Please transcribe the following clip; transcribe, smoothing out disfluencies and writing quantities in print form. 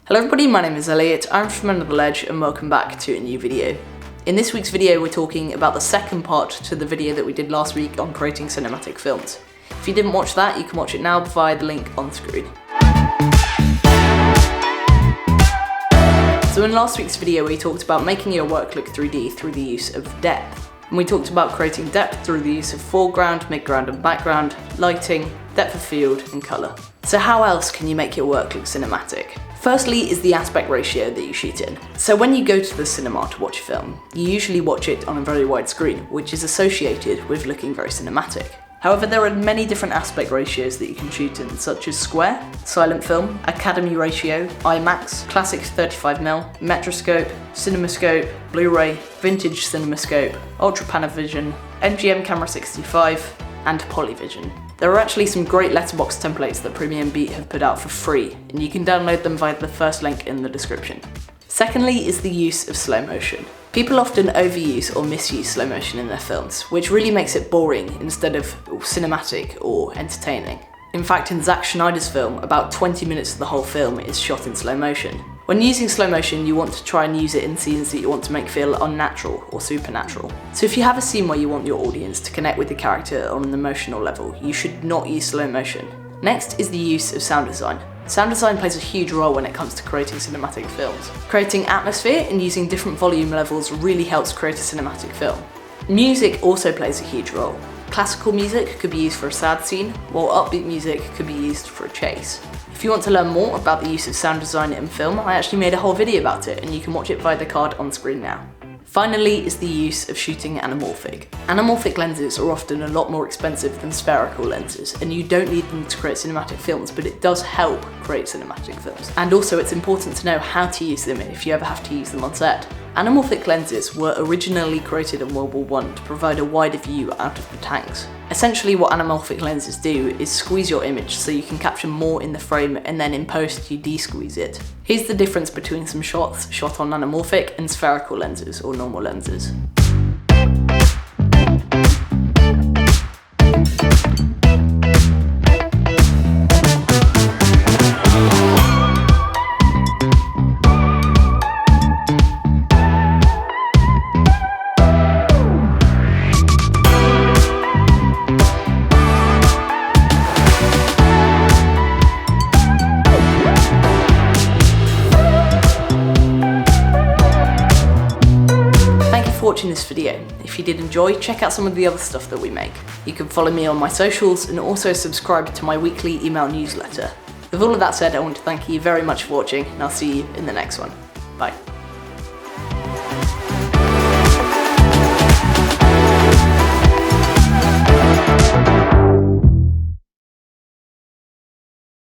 Hello everybody, my name is Elliot, I'm from Another Ledge and welcome back to a new video. In this week's video we're talking about the second part to the video that we did last week on creating cinematic films. If you didn't watch that, you can watch it now via the link on screen. So in last week's video we talked about making your work look 3D through the use of depth. And we talked about creating depth through the use of foreground, midground and background, lighting, depth of field and colour. So how else can you make your work look cinematic? Firstly is the aspect ratio that you shoot in. So when you go to the cinema to watch a film, you usually watch it on a very wide screen, which is associated with looking very cinematic. However, there are many different aspect ratios that you can shoot in, such as square, silent film, Academy ratio, IMAX, classic 35mm, Metroscope, CinemaScope, Blu-ray, vintage CinemaScope, Ultra Panavision, MGM Camera 65, and Polyvision. There are actually some great letterbox templates that Premium Beat have put out for free, and you can download them via the first link in the description. Secondly is the use of slow motion. People often overuse or misuse slow motion in their films, which really makes it boring instead of cinematic or entertaining. In fact, in Zack Snyder's film, about 20 minutes of the whole film is shot in slow motion. When using slow motion, you want to try and use it in scenes that you want to make feel unnatural or supernatural. So if you have a scene where you want your audience to connect with the character on an emotional level, you should not use slow motion. Next is the use of sound design. Sound design plays a huge role when it comes to creating cinematic films. Creating atmosphere and using different volume levels really helps create a cinematic film. Music also plays a huge role. Classical music could be used for a sad scene, while upbeat music could be used for a chase. If you want to learn more about the use of sound design in film, I actually made a whole video about it and you can watch it via the card on screen now. Finally is the use of shooting anamorphic. Anamorphic lenses are often a lot more expensive than spherical lenses, and you don't need them to create cinematic films, but it does help create cinematic films. And also it's important to know how to use them if you ever have to use them on set. Anamorphic lenses were originally created in World War I to provide a wider view out of the tanks. Essentially what anamorphic lenses do is squeeze your image so you can capture more in the frame, and then in post you de-squeeze it. Here's the difference between some shots shot on anamorphic and spherical lenses or normal lenses. Watching this video. If you did enjoy, check out some of the other stuff that we make. You can follow me on my socials and also subscribe to my weekly email newsletter. With all of that said, I want to thank you very much for watching and I'll see you in the next one. Bye.